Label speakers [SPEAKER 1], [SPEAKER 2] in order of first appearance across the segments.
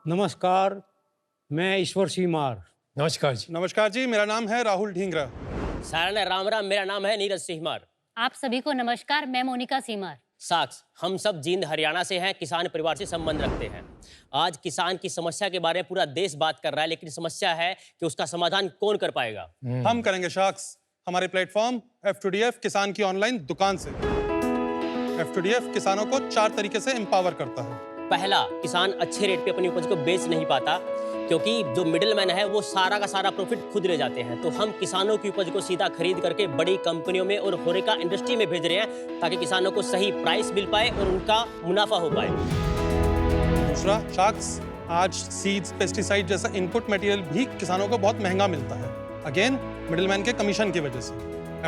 [SPEAKER 1] नमस्कार, मैं ईश्वर सीमार।
[SPEAKER 2] नमस्कार जी, मेरा नाम है राहुल ढींगरा।
[SPEAKER 3] सारण राम राम, मेरा नाम है नीरज सिंहमार।
[SPEAKER 4] आप सभी को नमस्कार, मैं मोनिका सीमार।
[SPEAKER 3] साक्ष, हम सब जींद हरियाणा से हैं, किसान परिवार से संबंध रखते हैं। आज किसान की समस्या के बारे में पूरा देश बात कर रहा है, लेकिन समस्या है कि उसका समाधान कौन कर पाएगा।
[SPEAKER 2] हम करेंगे शख्स, हमारे प्लेटफॉर्म F2DF किसान की ऑनलाइन दुकान से। F2DF किसानों को 4 तरीके से एम्पावर करता है।
[SPEAKER 3] पहला, किसान अच्छे रेट पे अपनी उपज को बेच नहीं पाता क्योंकि जो मिडिलमैन है वो सारा का सारा प्रॉफिट खुद ले जाते हैं। तो हम किसानों की उपज को सीधा खरीद करके बड़ी कंपनियों में और होरेका इंडस्ट्री में भेज रहे हैं ताकि किसानों को सही प्राइस मिल पाए और उनका मुनाफा हो पाए।
[SPEAKER 2] दूसरा शख्स, आज सीड्स, पेस्टिसाइड जैसा इनपुट मटेरियल भी किसानों को बहुत महंगा मिलता है, अगेन मिडिलमैन के कमीशन की वजह से।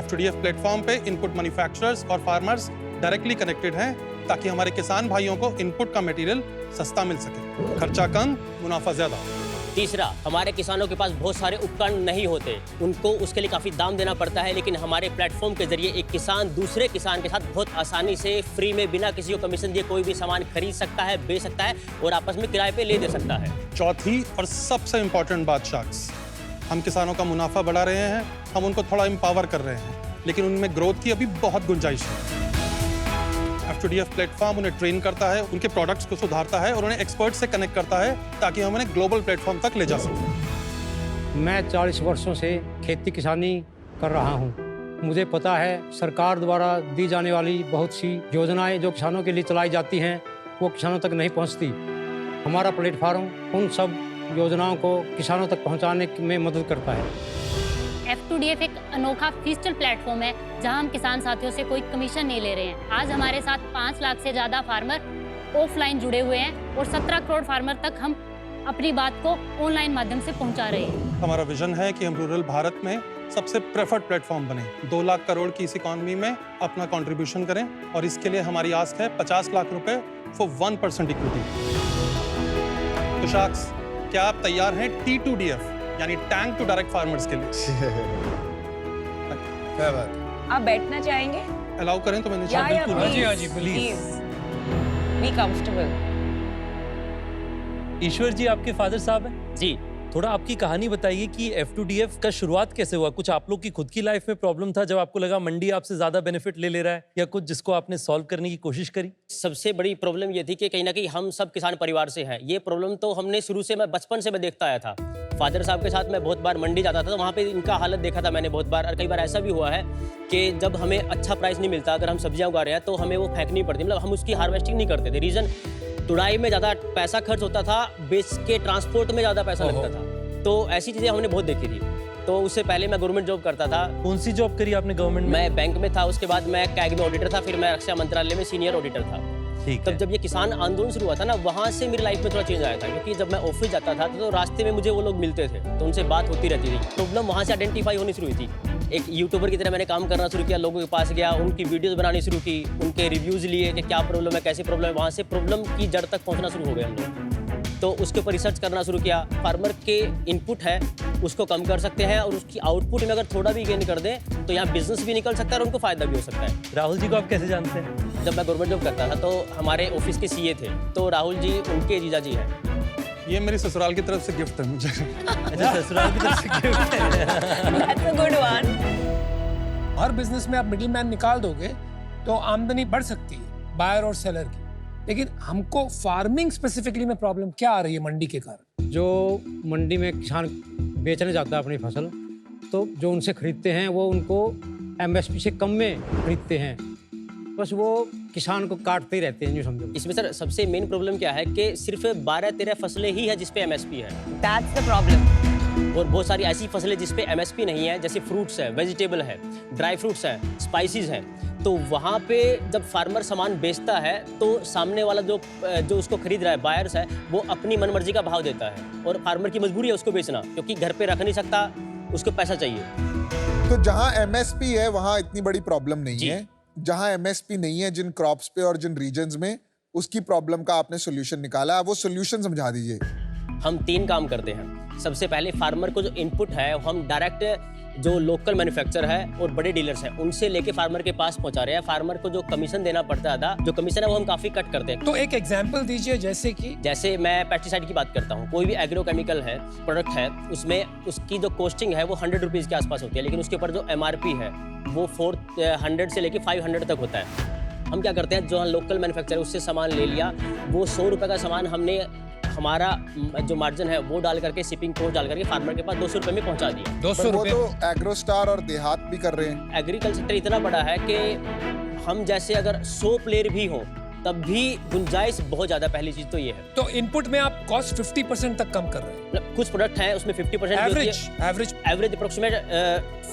[SPEAKER 2] F2DF प्लेटफॉर्म पे इनपुट मैन्युफैक्चरर्स और फार्मर्स डायरेक्टली कनेक्टेड हैं ताकि हमारे किसान भाइयों को इनपुट का मटेरियल सस्ता मिल सके, खर्चा कम, मुनाफा ज्यादा।
[SPEAKER 3] तीसरा, हमारे किसानों के पास बहुत सारे उपकरण नहीं होते, उनको उसके लिए काफ़ी दाम देना पड़ता है, लेकिन हमारे प्लेटफॉर्म के जरिए एक किसान दूसरे किसान के साथ बहुत आसानी से फ्री में बिना किसी को कमीशन दिए कोई भी सामान खरीद सकता है, बेच सकता है और आपस में किराए पे ले दे सकता है।
[SPEAKER 2] चौथी और सबसे इम्पोर्टेंट बात शख्स, हम किसानों का मुनाफा बढ़ा रहे हैं, हम उनको थोड़ा एम्पावर कर रहे हैं, लेकिन उनमें ग्रोथ की अभी बहुत गुंजाइश है। F2DF प्लेटफॉर्म उन्हें ट्रेन करता है, उनके प्रोडक्ट्स को सुधारता है और उन्हें एक्सपर्ट से कनेक्ट करता है ताकि हम उन्हें ग्लोबल प्लेटफॉर्म तक ले जा सकें।
[SPEAKER 1] मैं 40 वर्षों से खेती किसानी कर रहा हूँ। मुझे पता है सरकार द्वारा दी जाने वाली बहुत सी योजनाएं जो किसानों के लिए चलाई जाती हैं वो किसानों तक नहीं पहुँचती। हमारा प्लेटफॉर्म उन सब योजनाओं को किसानों तक पहुँचाने में मदद करता है।
[SPEAKER 4] F2DF एक अनोखा डिजिटल प्लेटफॉर्म है जहां हम किसान साथियों से कोई कमीशन नहीं ले रहे हैं। आज हमारे साथ 5 लाख से ज्यादा फार्मर ऑफलाइन जुड़े हुए हैं और 17 करोड़ फार्मर तक हम अपनी बात को ऑनलाइन माध्यम से पहुंचा रहे हैं।
[SPEAKER 2] हमारा विजन है कि हम रूरल भारत में सबसे प्रेफर्ड प्लेटफॉर्म बने, 2 लाख करोड़ की इस इकोनॉमी में अपना कंट्रीब्यूशन करें और इसके लिए हमारी आस्क है 50 लाख रुपए फॉर 1% इक्विटी। तो शख्स, क्या आप तैयार हैं T2DF यानी टैंक टू डायरेक्ट फार्मर्स के लिए?
[SPEAKER 5] क्या बात।
[SPEAKER 6] आप बैठना चाहेंगे?
[SPEAKER 2] अलाउ करें तो मैंने
[SPEAKER 6] या
[SPEAKER 2] बिल्कुल।
[SPEAKER 5] हाँ जी, please.
[SPEAKER 6] Be comfortable.
[SPEAKER 5] Ishwar ji आपके फादर साहब हैं?
[SPEAKER 3] जी,
[SPEAKER 5] थोड़ा आपकी कहानी बताइए कि F2DF का शुरुआत कैसे हुआ? कुछ आप लोग की खुद की लाइफ में प्रॉब्लम था जब आपको लगा मंडी आपसे ज्यादा बेनिफिट ले रहा है, या कुछ जिसको आपने सॉल्व करने की कोशिश करी?
[SPEAKER 3] सबसे बड़ी प्रॉब्लम ये थी कि कहीं ना कहीं हम सब किसान परिवार से हैं। ये प्रॉब्लम तो हमने शुरू से, मैं बचपन से मैं देखता आया था। फादर साहब के साथ मैं बहुत बार मंडी जाता था तो वहाँ पे इनका हालत देखा था मैंने बहुत बार। और कई बार ऐसा भी हुआ है कि जब हमें अच्छा प्राइस नहीं मिलता, अगर हम सब्जियाँ उगा रहे हैं तो हमें वो फेंकनी पड़ती, मतलब हम उसकी हार्वेस्टिंग नहीं करते थे। रीज़न, तुड़ाई में ज़्यादा पैसा खर्च होता था, बेच के ट्रांसपोर्ट में ज़्यादा पैसा लगता था। तो ऐसी चीज़ें हमने बहुत देखी थी। तो उससे पहले मैं गवर्नमेंट जॉब करता था।
[SPEAKER 5] कौन सी जॉब करी आपने गवर्नमेंट में?
[SPEAKER 3] मैं बैंक में था, उसके बाद मैं कैग में ऑडिटर था, फिर मैं रक्षा मंत्रालय में सीनियर ऑडिटर था।
[SPEAKER 5] ठीक
[SPEAKER 3] तब
[SPEAKER 5] है।
[SPEAKER 3] जब ये किसान आंदोलन शुरू हुआ था ना, वहाँ से मेरी लाइफ में थोड़ा चेंज आया था, क्योंकि जब मैं ऑफिस जाता था तो रास्ते में मुझे वो लोग मिलते थे, तो उनसे बात होती रहती थी। प्रॉब्लम वहाँ से आइडेंटिफाई होनी शुरू हुई थी। एक यूट्यूबर की तरह मैंने काम करना शुरू किया, लोगों के पास गया, उनकी वीडियोस बनानी शुरू की, उनके रिव्यूज़ लिए कि क्या प्रॉब्लम है, कैसी प्रॉब्लम है। वहाँ से प्रॉब्लम की जड़ तक पहुँचना शुरू हो गया हम लोग। तो उसके ऊपर रिसर्च करना शुरू किया। फार्मर के इनपुट है उसको कम कर सकते हैं और उसकी आउटपुट में अगर थोड़ा भी गेन कर दें तो यहाँ बिजनेस भी निकल सकता है और उनको फायदा भी हो सकता है।
[SPEAKER 5] राहुल जी को आप कैसे जानते हैं?
[SPEAKER 3] जब मैं गवर्नमेंट जॉब करता था तो हमारे ऑफिस के सीए थे, तो राहुल जी उनके जीजा जी हैं।
[SPEAKER 2] ये मेरी ससुराल की तरफ से गिफ्ट है मुझे।
[SPEAKER 5] अच्छा, ससुराल की तरफ से गिफ्ट है।
[SPEAKER 6] That's a good one.
[SPEAKER 7] Her business में आप मिडिल मैन निकाल दोगे तो आमदनी बढ़ सकती है बायर और सेलर की, लेकिन हमको फार्मिंग स्पेसिफिकली में प्रॉब्लम क्या आ रही है मंडी के कारण?
[SPEAKER 1] जो मंडी में किसान बेचने जाता है अपनी फसल, तो जो उनसे खरीदते हैं वो उनको MSP से कम में खरीदते हैं, बस वो किसान को काटते ही रहते हैं, जो समझो।
[SPEAKER 3] इसमें सर सबसे मेन प्रॉब्लम क्या है कि सिर्फ 12-13 फसलें ही है जिसपे MSP है,
[SPEAKER 6] That's the problem.
[SPEAKER 3] और बहुत सारी ऐसी फसलें जिसपे MSP नहीं है, जैसे फ्रूट्स है, वेजिटेबल है, ड्राई फ्रूट्स है, स्पाइसेस हैं। तो वहाँ पे जब फार्मर सामान बेचता है तो सामने वाला जो उसको खरीद रहा है, बायर्स है, वो अपनी मनमर्जी का भाव देता है और फार्मर की मजबूरी है उसको बेचना, क्योंकि घर पे रख नहीं सकता, उसको पैसा चाहिए।
[SPEAKER 8] तो जहाँ MSP है वहाँ इतनी बड़ी प्रॉब्लम नहीं है, जहाँ MSP नहीं है जिन क्रॉप्स पे और जिन रीजन्स में, उसकी प्रॉब्लम का आपने सोल्यूशन निकाला। वो सोल्यूशन समझा दीजिए।
[SPEAKER 3] हम 3 काम करते हैं। सबसे पहले फार्मर को जो इनपुट है हम डायरेक्ट जो लोकल मैन्युफैक्चरर है और बड़े डीलर्स हैं उनसे लेके फार्मर के पास पहुंचा रहे हैं। फार्मर को जो कमीशन देना पड़ता है आधा, जो कमीशन है वो हम काफी कट करते हैं।
[SPEAKER 7] तो एक एग्जांपल दीजिए, जैसे
[SPEAKER 3] मैं पेस्टिसाइड की बात करता हूँ, कोई भी एग्रोकेमिकल है प्रोडक्ट है, उसमें उसकी जो कॉस्टिंग है वो 100 रुपीज़ के आसपास होती है, लेकिन उसके ऊपर जो MRP है वो 400 से लेके 500 तक होता है। हम क्या करते हैं, जो लोकल मैन्युफैक्चरर उससे सामान ले लिया, वो 100 रुपये का सामान हमने हमारा जो मार्जिन है वो डाल करके, शिपिंग कॉस्ट डाल करके फार्मर के पास 200 रुपये में पहुंचा दिया।
[SPEAKER 7] 200
[SPEAKER 8] वो
[SPEAKER 7] रुपये।
[SPEAKER 8] तो एग्रोस्टार और देहात भी कर रहे हैं।
[SPEAKER 3] एग्रीकल्चर सेक्टर इतना बड़ा है कि हम जैसे अगर 100 प्लेयर भी हों तब भी गुंजाइश बहुत ज़्यादा। पहली चीज़ तो ये है।
[SPEAKER 7] तो इनपुट में आप कॉस्ट 50% तक कम कर रहे हैं।
[SPEAKER 3] मतलब कुछ प्रोडक्ट हैं उसमें 50% एवरेज अप्रोक्सीमेट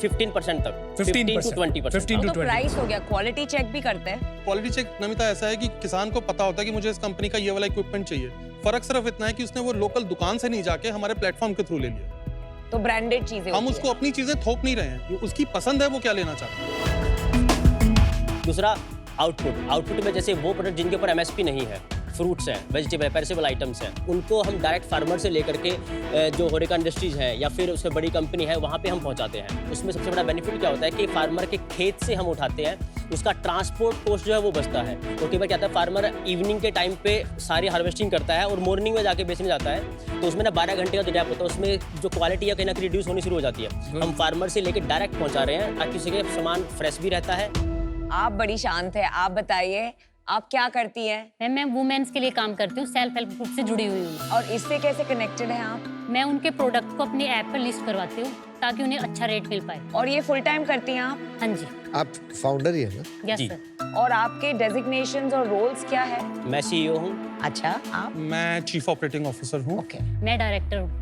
[SPEAKER 3] 15% तक, 15 to 20%।
[SPEAKER 7] 15
[SPEAKER 6] तो
[SPEAKER 7] to 20।
[SPEAKER 6] प्राइस हो गया, क्वालिटी चेक भी करते हैं।
[SPEAKER 2] क्वालिटी चेक नमिता ऐसा है कि किसान को पता होता है कि मुझे इस कंपनी का ये वाला इक्विपमेंट चाहिए। फर्क सिर्फ इतना है कि उसने वो लोकल दुकान से नहीं जाके हमारे प्लेटफॉर्म के थ्रू ले लिया।
[SPEAKER 6] तो ब्रांडेड चीजें
[SPEAKER 2] हम
[SPEAKER 6] होती
[SPEAKER 2] उसको अपनी चीजें थोप नहीं रहे हैं, उसकी पसंद है वो क्या लेना चाहता है।
[SPEAKER 3] दूसरा आउटपुट में जैसे वो प्रोडक्ट जिनके ऊपर MSP नहीं है, फ्रूट्स हैं, वेजिटेबल पेरिसेबल आइटम्स हैं, उनको हम डायरेक्ट फार्मर से लेकर के जो होरेका इंडस्ट्रीज है या फिर उसमें बड़ी कंपनी है वहाँ पे हम पहुँचाते हैं। उसमें सबसे बड़ा बेनिफिट क्या होता है कि फार्मर के खेत से हम उठाते हैं, उसका ट्रांसपोर्ट कॉस्ट जो है वो बचता है। और कई बार क्या होता है, फार्मर इवनिंग के टाइम पे सारी हार्वेस्टिंग करता है और मॉर्निंग में जाके बेचने जाता है, तो उसमें ना 12 घंटे का जो गैप होता है, उसमें जो क्वालिटी है कहीं ना कहीं रिड्यूस होनी शुरू हो जाती है। हम फार्मर से लेकर डायरेक्ट पहुँचा रहे हैं ताकि उसके सामान फ्रेश भी रहता है।
[SPEAKER 6] आप बड़ी शांत है, आप बताइए आप क्या करती हैं?
[SPEAKER 4] मैं वुमेन्स के लिए काम करती हूँ, सेल्फ हेल्प ग्रुप से जुड़ी हुई हूँ।
[SPEAKER 6] और इससे कैसे कनेक्टेड हैं आप?
[SPEAKER 4] मैं उनके प्रोडक्ट को अपनी ऐप पर लिस्ट करवाती हूँ ताकि उन्हें अच्छा रेट मिल पाए।
[SPEAKER 6] और ये फुल टाइम करती हैं आप?
[SPEAKER 4] हाँ जी।
[SPEAKER 9] आप फाउंडर ही है ना?
[SPEAKER 4] यस
[SPEAKER 3] जी।
[SPEAKER 4] सर।
[SPEAKER 6] और आपके डेजिग्नेशंस और रोल्स क्या है?
[SPEAKER 3] मैं CEO हूँ।
[SPEAKER 6] अच्छा, आप?
[SPEAKER 2] मैं चीफ ऑपरेटिंग ऑफिसर हूँ।
[SPEAKER 6] ओके।
[SPEAKER 4] मैं डायरेक्टर हूँ।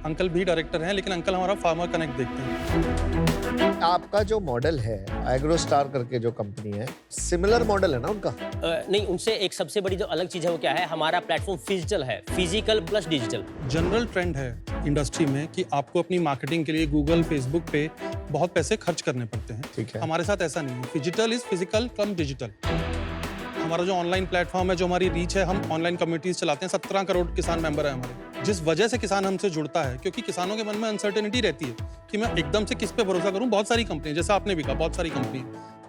[SPEAKER 2] अंकल भी डायरेक्टर हैं, लेकिन अंकल हमारा फार्मर कनेक्ट देखते हैं।
[SPEAKER 9] आपका जो मॉडल है एग्रोस्टार करके जो कंपनी है, सिमिलर मॉडल है ना उनका?
[SPEAKER 3] नहीं, उनसे एक सबसे बड़ी जो अलग चीज़ है वो क्या है, हमारा प्लेटफॉर्म फिजिकल है, physical plus digital.
[SPEAKER 2] General trend है इंडस्ट्री में कि आपको अपनी मार्केटिंग के लिए गूगल, फेसबुक पे बहुत पैसे खर्च करने पड़ते हैं।
[SPEAKER 9] ठीक है।
[SPEAKER 2] हमारे साथ ऐसा नहीं है। Phygital is physical cum digital. हमारा जो ऑनलाइन प्लेटफॉर्म है, जो हमारी रीच है, हम ऑनलाइन कम्युनिटीज चलाते हैं। 17 करोड़ किसान मेंबर है हमारे। जिस वजह से किसान हमसे जुड़ता है, क्योंकि किसानों के मन में अनसर्टेनिटी रहती है कि मैं एकदम से किस पे भरोसा करूं। बहुत सारी कंपनी, जैसा आपने भी कहा, बहुत सारी कंपनी,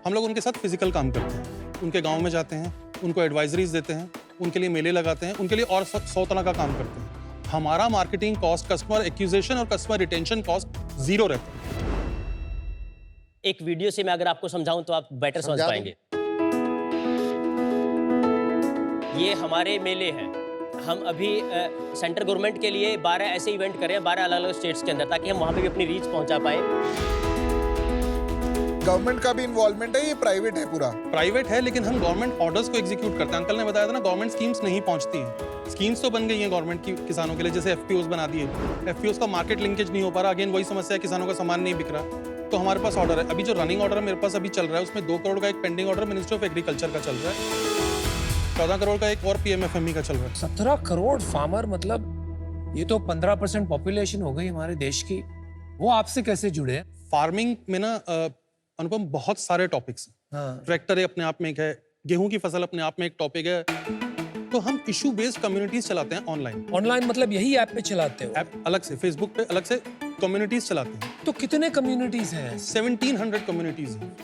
[SPEAKER 2] हम लोग उनके साथ फिजिकल काम करते हैं। उनके गाँव में जाते हैं, उनको एडवाइजरीज देते हैं, उनके लिए मेले लगाते हैं, उनके लिए और 100 तरह का काम करते हैं। हमारा मार्केटिंग कॉस्ट, कस्टमर एक्विजिशन और कस्टमर रिटेंशन कॉस्ट 0 रहता है।
[SPEAKER 3] एक वीडियो से मैं अगर आपको समझाऊं तो आप बेटर समझ
[SPEAKER 9] समझा दो।
[SPEAKER 3] पाएंगे। ये हमारे मेले हैं। हम अभी सेंट्रल गवर्नमेंट के लिए 12 ऐसे इवेंट कर रहे हैं 12 अलग अलग स्टेट्स के अंदर, ताकि हम वहाँ पे भी अपनी रीच पहुँचा पाए।
[SPEAKER 8] गवर्नमेंट का भी इन्वॉल्वमेंट है, ये प्राइवेट है पूरा?
[SPEAKER 2] प्राइवेट है, लेकिन हम गवर्नमेंट ऑर्डर्स को एग्जीक्यूट करते हैं। अंकल ने बताया था ना, गवर्नमेंट स्कीम्स नहीं पहुंचती हैं। स्कीम्स तो बन गई हैं गवर्नमेंट की किसानों के लिए, जैसे FPOs बना दिए। FPOs का मार्केट लिंकेज नहीं हो पा रहा। अगेन वही समस्या है, किसानों का सामान नहीं बिक रहा। तो हमारे पास ऑर्डर है। अभी जो रनिंग ऑर्डर मेरे पास अभी चल रहा है, उसमें 2 करोड़ का एक pending order ministry of agriculture का चल रहा है। 14 करोड़ का एक और PMFME का चल रहा है।
[SPEAKER 7] 17 करोड़ फार्मर, मतलब ये तो 15% पॉपुलेशन हो गई हमारे देश की। वो आपसे कैसे जुड़े हैं?
[SPEAKER 2] फार्मिंग में ना अनुपम बहुत सारे टॉपिक्स हैं।
[SPEAKER 7] हाँ।
[SPEAKER 2] ट्रैक्टर अपने आप में एक है, गेहूं की फसल अपने आप में एक टॉपिक है। तो हम इशू बेस्ड कम्युनिटीज चलाते हैं ऑनलाइन।
[SPEAKER 7] ऑनलाइन मतलब यही ऐप पे चलाते हो?
[SPEAKER 2] ऐप अलग से, फेसबुक पे अलग से कम्युनिटीज चलाते हैं।
[SPEAKER 7] तो कितने कम्युनिटीज हैं?
[SPEAKER 2] 1700 कम्युनिटीज हैं।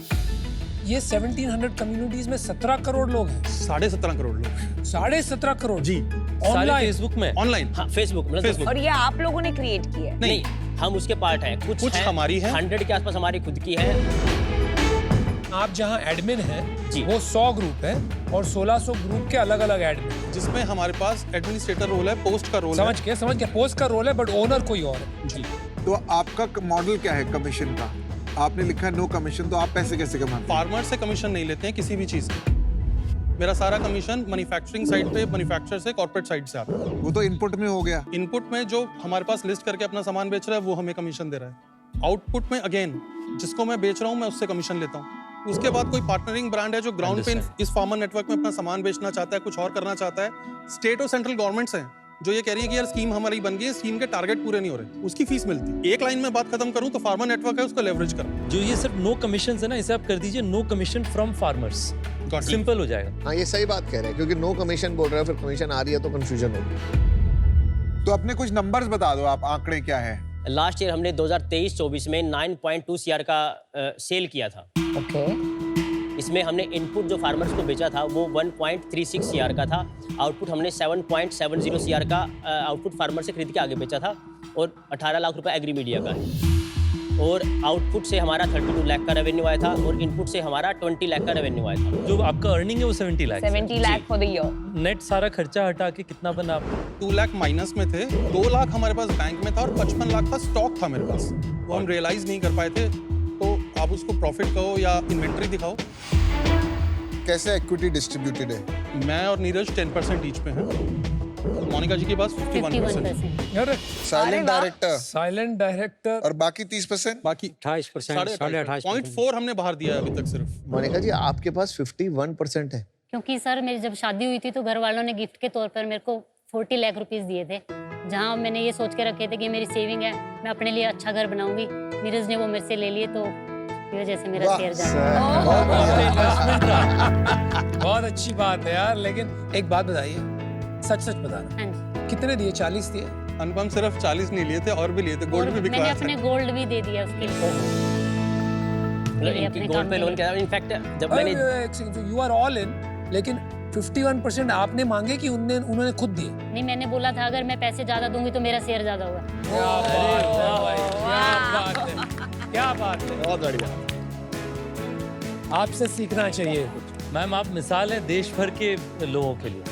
[SPEAKER 7] ये 1700 कम्युनिटीज में 17 करोड़ लोग हैं।
[SPEAKER 2] 17.5 करोड़ लोग।
[SPEAKER 7] 17.5 करोड़
[SPEAKER 2] जी।
[SPEAKER 5] सारे
[SPEAKER 7] ऑनलाइन?
[SPEAKER 5] फेसबुक में?
[SPEAKER 2] ऑनलाइन।
[SPEAKER 3] हाँ, फेसबुक मतलब
[SPEAKER 2] Facebook।
[SPEAKER 6] और ये आप लोगों ने क्रिएट की है?
[SPEAKER 3] नहीं, हम उसके पार्ट हैं। कुछ हैं,
[SPEAKER 2] हमारी है।
[SPEAKER 3] 100 के आसपास हमारी खुद की है।
[SPEAKER 7] आप जहाँ एडमिन हैं
[SPEAKER 3] जी।
[SPEAKER 7] वो 100 ग्रुप है और 1600 ग्रुप के अलग अलग एडमिन।
[SPEAKER 2] जिसमें हमारे पास एडमिनिस्ट्रेटर रोल है, पोस्ट का रोल है।
[SPEAKER 7] समझ के पोस्ट का रोल है, बट ओनर कोई और है।
[SPEAKER 2] जी।
[SPEAKER 8] तो आपका मॉडल क्या है कमीशन का? आपने लिखा है नो कमीशन, तो आप पैसे कैसे कमाते हैं?
[SPEAKER 2] फार्मर से कमीशन नहीं लेते हैं किसी भी चीज की। मेरा सारा कमीशन मैन्युफैक्चरिंग साइड पे, मैन्युफैक्चरर से, कॉर्पोरेट साइड से आता है।
[SPEAKER 8] वो तो इनपुट में हो गया।
[SPEAKER 2] इनपुट में जो हमारे पास लिस्ट करके अपना सामान बेच रहा है वो हमें कमीशन दे रहा है। आउटपुट में अगेन जिसको मैं बेच रहा हूँ मैं उससे कमीशन लेता हूँ। उसके बाद कोई पार्टनरिंग ब्रांड है जो ग्राउंड पे इस फार्मर नेटवर्क में अपना सामान बेचना चाहता है, कुछ और करना चाहता है। स्टेट और सेंट्रल गवर्नमेंट्स हैं जो ये कह रही है कि यार स्कीम हमारी बन गई है, स्कीम के टारगेट पूरे नहीं हो रहे, उसकी फीस मिलती है। एक लाइन में बात खत्म करूं तो फार्मर नेटवर्क है, उसको लेवरेज करो।
[SPEAKER 5] जो ये सिर्फ नो कमीशन है ना, इसे आप कर दीजिए no commission from farmers. Simple हो जाएगा।
[SPEAKER 9] हाँ, ये सही बात कह रहे हैं, क्योंकि नो कमीशन बोल रहे हैं, फिर कमीशन आ रही है तो कंफ्यूजन होगी।
[SPEAKER 8] तो अपने कुछ नंबर्स बता दो आप, आंकड़े क्या है?
[SPEAKER 3] लास्ट ईयर हमने 2023-24 में 9.2 CR का सेल किया था।
[SPEAKER 6] ओके
[SPEAKER 3] इसमें हमने इनपुट जो फार्मर्स को बेचा था वो 1.36 CR का था। आउटपुट हमने 7.70 CR का आउटपुट फार्मर से खरीद के आगे बेचा था और 18 लाख रुपए एग्री मीडिया का है। और आउटपुट से हमारा 32 लाख का रेवेन्यू आया था और इनपुट से हमारा 20 लाख का रेवेन्यू आया था।
[SPEAKER 5] जो आपका अर्निंग है वो 70 lakh
[SPEAKER 6] 70 lakh for the year.
[SPEAKER 5] Net सारा खर्चा हटा के कितना बना आपको?
[SPEAKER 2] 2 लाख माइनस में थे, 2 लाख हमारे पास बैंक में था और 55 लाख का स्टॉक था मेरे पास। वो हम रियलाइज नहीं कर पाए थे। तो आप उसको प्रॉफिट कहो या इन्वेंट्री दिखाओ।
[SPEAKER 8] कैसे इक्विटी डिस्ट्रीब्यूटेड है?
[SPEAKER 2] मैं और नीरज 10% ईच पे हैं। मोनिका जी के पास 51%।
[SPEAKER 7] अरे
[SPEAKER 8] साइलेंट डायरेक्टर
[SPEAKER 7] साइलेंट डायरेक्टर
[SPEAKER 8] और बाकी 30%?
[SPEAKER 2] बाकी
[SPEAKER 1] 28%, 28%।
[SPEAKER 2] 0.4 हमने बाहर दिया है अभी तक सिर्फ।
[SPEAKER 9] मोनिका जी आपके पास 51% है।
[SPEAKER 4] क्योंकि सर मेरी जब शादी हुई थी तो घर वालों ने गिफ्ट के तौर पर मेरे को 40 लाख रुपीस दिए थे, जहाँ मैंने ये सोच के रखे थे कि मेरी सेविंग है, मैं अपने लिए अच्छा घर बनाऊंगी। नीरज ने वो मेरे से ले लिए तो की वजह से मेरा शेयर जा
[SPEAKER 7] बहुत अच्छी बात है यार। लेकिन एक बात बताइए, सच सच बताना,
[SPEAKER 4] हाँ जी।
[SPEAKER 7] कितने दिए? 40 दिए?
[SPEAKER 2] अनुपम सिर्फ 40 नहीं लिए थे और भी लिए थे, गोल्ड भी
[SPEAKER 4] मैंने
[SPEAKER 2] बिकवाया
[SPEAKER 4] अपने
[SPEAKER 2] था।
[SPEAKER 4] गोल्ड भी दे दिया उसके लिए। अपने
[SPEAKER 3] गोल्ड
[SPEAKER 4] काम
[SPEAKER 3] पे
[SPEAKER 4] के
[SPEAKER 3] लोन
[SPEAKER 4] लिए।
[SPEAKER 3] किया। इनफैक्ट जब मैंने
[SPEAKER 7] यू आर ऑल इन, लेकिन 51% आपने मांगे कि उन्होंने खुद दिए?
[SPEAKER 4] नहीं, मैंने बोला था अगर मैं पैसे ज्यादा दूंगी तो मेरा शेयर ज्यादा होगा।
[SPEAKER 7] क्या बात है,
[SPEAKER 9] बहुत बढ़िया।
[SPEAKER 7] आपसे सीखना चाहिए।
[SPEAKER 5] मैम आप मिसाल है देश भर के लोगों के लिए।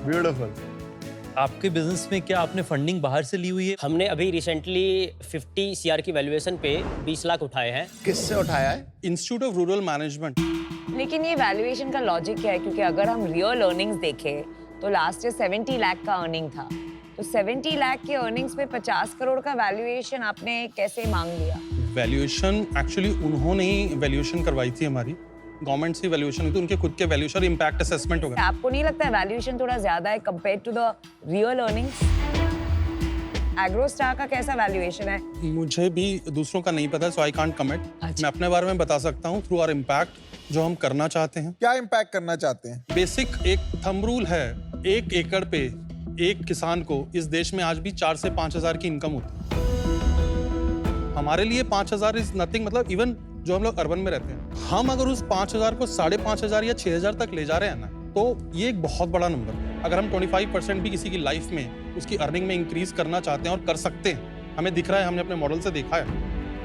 [SPEAKER 9] ब्यूटीफुल।
[SPEAKER 5] आपके बिजनेस में क्या आपने फंडिंग बाहर से ली हुई है?
[SPEAKER 3] हमने अभी रिसेंटली 50 CR की वैल्यूएशन पे 20 लाख उठाए हैं।
[SPEAKER 9] किससे उठाया है?
[SPEAKER 2] Institute of rural management.
[SPEAKER 6] लेकिन ये वैल्यूएशन का लॉजिक क्या है? क्योंकि अगर हम रियल अर्निंग्स देखें तो लास्ट ईयर 70 लाख का अर्निंग था, तो 70 लाख के अर्निंग्स पे 50 करोड़ का वैल्यूएशन आपने कैसे मांग लिया?
[SPEAKER 2] वैल्यूएशन एक्चुअली उन्होंने ही वैल्यूएशन करवाई थी हमारी, गवर्नमेंट से वैल्यूएशन थी, उनके खुद के वैल्यूएशन इम्पैक्ट असेसमेंट होगा।
[SPEAKER 6] आपको नहीं लगता है वैल्यूएशन थोड़ा ज्यादा है compare to the real earnings? AgroStar का कैसा वैल्यूएशन है?
[SPEAKER 2] मुझे भी दूसरों का नहीं पता, सो आई कांट कमेंट। मैं अपने बारे में बता सकता हूँ थ्रू आवर इम्पैक्ट जो हम करना चाहते हैं।
[SPEAKER 8] क्या इम्पैक्ट करना चाहते हैं?
[SPEAKER 2] बेसिक एक थंब रूल है, 1 एकड़ पे एक किसान को इस देश में आज भी 4 से 5 हजार की इनकम होती है। हमारे लिए 5,000 इज नथिंग, मतलब इवन जो हम लोग अर्बन में रहते हैं, हम अगर उस 5,000 को 5,500 या 6,000 तक ले जा रहे हैं ना, तो ये एक बहुत बड़ा नंबर है। अगर हम 25% भी किसी की लाइफ में उसकी अर्निंग में इंक्रीज करना चाहते हैं और कर सकते हैं, हमें दिख रहा है, हमने अपने मॉडल से देखा है,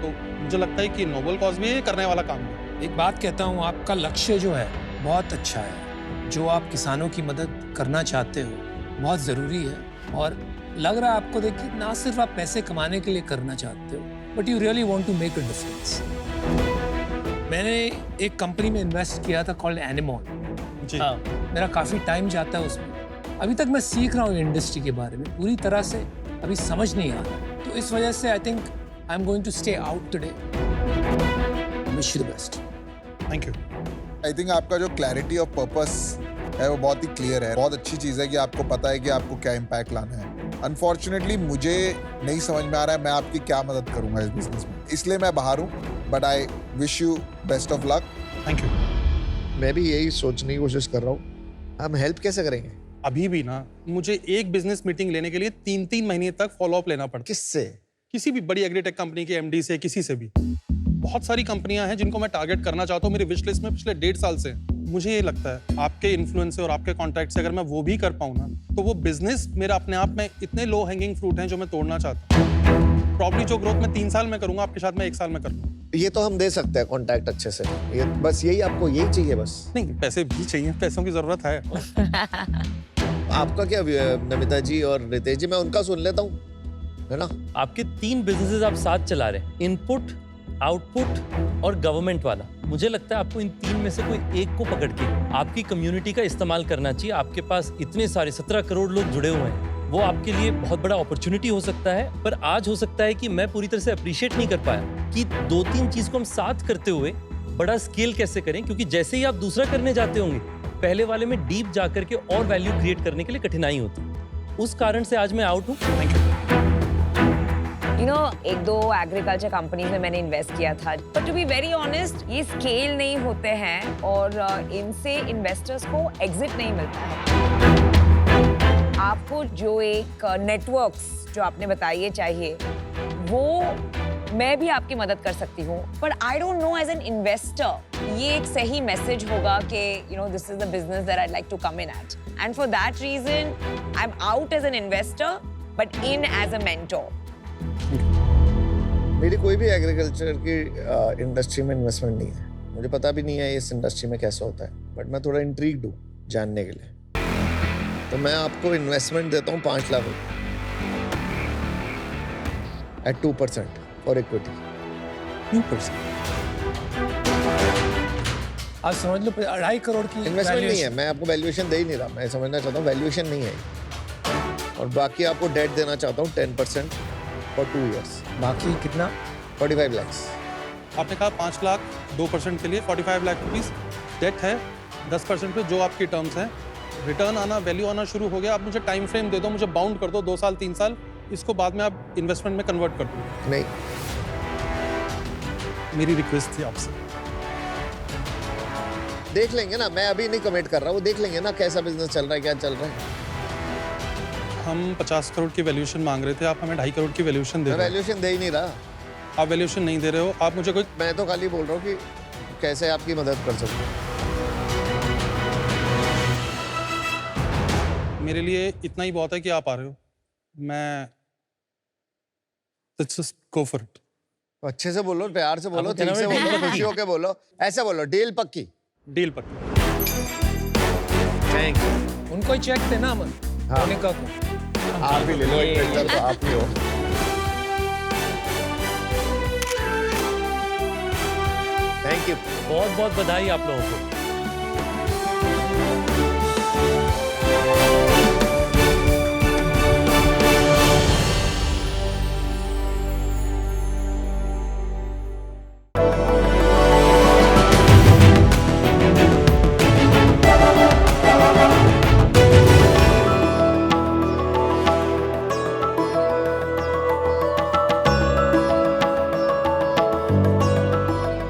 [SPEAKER 2] तो मुझे लगता है कि नोबल कॉज भी ये करने वाला काम है।
[SPEAKER 7] एक बात कहता हूँ, आपका लक्ष्य जो है बहुत अच्छा है। जो आप किसानों की मदद करना चाहते हो बहुत ज़रूरी है, और लग रहा है आपको देख के ना सिर्फ आप पैसे कमाने के लिए करना चाहते हो, but you really want to make a difference. मैंने एक कंपनी में इन्वेस्ट किया था कॉल्ड एनिमॉल।
[SPEAKER 2] जी
[SPEAKER 3] हाँ।
[SPEAKER 7] मेरा काफ़ी टाइम जाता है उसमें। अभी तक मैं सीख रहा हूँ इंडस्ट्री के बारे में, पूरी तरह से अभी समझ नहीं आ रहा, तो इस वजह से I think I am going to stay out today. Wish you the best.
[SPEAKER 2] Thank you.
[SPEAKER 8] I think आपका जो क्लैरिटी ऑफ पर्पस है वो बहुत ही क्लियर है। बहुत अच्छी चीज़ है कि आपको पता है कि आपको क्या इम्पैक्ट लाना है। अनफॉर्चुनेटली मुझे नहीं समझ में आ रहा है मैं आपकी क्या मदद करूंगा इस बिजनेस में, इसलिए मैं बाहर हूँ, but I wish you best of luck.
[SPEAKER 2] Thank you.
[SPEAKER 9] मैं भी यही सोचने की कोशिश कर रहा हूँ, हम हेल्प कैसे करेंगे?
[SPEAKER 2] अभी भी ना मुझे एक बिजनेस मीटिंग लेने के लिए 3-3 महीने तक फॉलो अप लेना पड़ता है।
[SPEAKER 9] किससे?
[SPEAKER 2] किसी भी बड़ी एग्रीटेक कंपनी के एमडी से, किसी से भी। बहुत सारी कंपनियां हैं जिनको मैं टारगेट करना चाहता हूँ, मेरी विश लिस्ट में पिछले 1.5 साल से। मुझे ये लगता है आपके इन्फ्लुएंस से और आपके कॉन्टैक्ट से अगर मैं वो भी कर पाऊँ ना, तो वो बिजनेस मेरा अपने आप में इतने लो हैंगिंग फ्रूट हैं जो मैं तोड़ना चाहता हूँ। प्रॉब्ली जो ग्रोथ मैं 3 साल में करूंगा, आपके साथ मैं 1 साल में कर लूँ।
[SPEAKER 9] ये तो हम दे सकते हैं कॉन्टैक्ट अच्छे से, ये बस यही आपको यही चाहिए बस?
[SPEAKER 2] नहीं, पैसे भी चाहिए, पैसों की जरूरत है।
[SPEAKER 9] आपका क्या नमिता जी और रितेश जी, मैं उनका सुन लेता हूँ, है ना?
[SPEAKER 5] आपके 3 बिजनेसेस आप साथ चला रहे हैं, इनपुट, आउटपुट और गवर्नमेंट वाला। मुझे लगता है आपको इन 3 में से कोई एक को पकड़ के आपकी कम्युनिटी का इस्तेमाल करना चाहिए। आपके पास इतने सारे 17 करोड़ लोग जुड़े हुए हैं, वो आपके लिए बहुत बड़ा अपॉर्चुनिटी हो सकता है। पर आज हो सकता है कि मैं पूरी तरह से अप्रिशिएट नहीं कर पाया कि 2-3 चीज को हम साथ करते हुए बड़ा स्केल कैसे करें, क्योंकि जैसे ही आप दूसरा करने जाते होंगे, पहले वाले में डीप जा करके और वैल्यू क्रिएट करने के लिए कठिनाई होती है। उस कारण से आज मैं आउट हूँ।
[SPEAKER 2] Thank you.
[SPEAKER 6] You know, 1-2 agriculture companies में मैंने इन्वेस्ट किया था, but to be very honest ये स्केल नहीं होते हैं और इनसे इन्वेस्टर्स को एग्जिट नहीं मिलता है। आपको जो एक नेटवर्क्स जो आपने बताई है चाहिए, वो मैं भी आपकी मदद कर सकती हूँ, but I don't know as an investor ये एक सही मैसेज होगा कि you know this is the business that I like to come in at, and for that reason I am out as an investor but in as a mentor.
[SPEAKER 9] मेरी कोई भी agriculture की industry में investment नहीं है, मुझे पता भी नहीं है इस इंडस्ट्री में कैसा होता है, बट मैं थोड़ा इंट्रीग्ड हूँ जानने के लिए। तो मैं आपको इन्वेस्टमेंट देता हूँ 5 लाख एट 2% फॉर इक्विटी।
[SPEAKER 7] 2%। आप समझ लो 2.5 करोड़ की
[SPEAKER 9] इन्वेस्टमेंट नहीं है,
[SPEAKER 7] valuation।
[SPEAKER 9] मैं आपको वैल्यूएशन दे ही नहीं रहा, मैं समझना चाहता हूँ वैल्यूएशन नहीं है। और बाकी आपको डेट देना चाहता हूँ 10% फॉर 2 years,
[SPEAKER 7] बाकी कितना?
[SPEAKER 9] 45 lakhs।
[SPEAKER 2] आपने कहा 5 लाख 2% के लिए 45 लाख रुपीस डेट है, 10% पे जो आपकी टर्म्स हैं, रिटर्न आना, वैल्यू आना शुरू हो गया। आप मुझे टाइम फ्रेम दे दो, मुझे बाउंड कर दो 2 साल 3 साल, इसको बाद में आप इन्वेस्टमेंट में कन्वर्ट कर दो।
[SPEAKER 9] नहीं,
[SPEAKER 2] मेरी रिक्वेस्ट थी आपसे।
[SPEAKER 9] देख लेंगे ना, मैं अभी नहीं कमिट कर रहा, वो देख लेंगे ना कैसा बिजनेस चल रहा है, क्या चल रहा है।
[SPEAKER 2] हम 50 करोड़ की वैल्यूएशन मांग रहे थे, आप हमें 2.5 करोड़ की वैल्यूएशन दे
[SPEAKER 9] मैं
[SPEAKER 2] रहे हो।
[SPEAKER 9] वैल्यूएशन दे ही नहीं रहा,
[SPEAKER 2] आप वैल्यूएशन नहीं दे रहे हो, आप मुझे कोई
[SPEAKER 9] मैं तो खाली बोल रहा हूँ कि कैसे आपकी मदद कर सकूँ।
[SPEAKER 2] मेरे लिए इतना ही बहुत है कि आप आ रहे हो। मैं Let's just go for it.
[SPEAKER 9] अच्छे से बोलो, प्यार से बोलो,
[SPEAKER 5] आपको कहना
[SPEAKER 9] ठीक से
[SPEAKER 5] है
[SPEAKER 9] बोलो,
[SPEAKER 5] डील
[SPEAKER 9] खुशी होके बोलो, ऐसे बोलो, डील पक्की।
[SPEAKER 2] डील पर।
[SPEAKER 9] Thank you.
[SPEAKER 7] उनको ही चेक देना अमन,
[SPEAKER 9] हाँ।
[SPEAKER 7] मोनिका को।
[SPEAKER 9] आप ही ले लो, इन्वेस्टर तो आप ही हो। Thank you.
[SPEAKER 5] बहुत बहुत बधाई आप लोगों को।